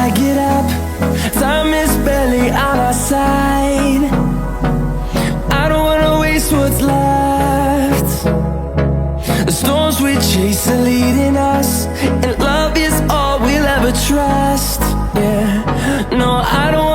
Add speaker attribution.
Speaker 1: I get up, time is barely on our side. I don't wanna waste what's left. The storms we chase are leading us, and love is all we'll ever trust. Yeah, no, I don't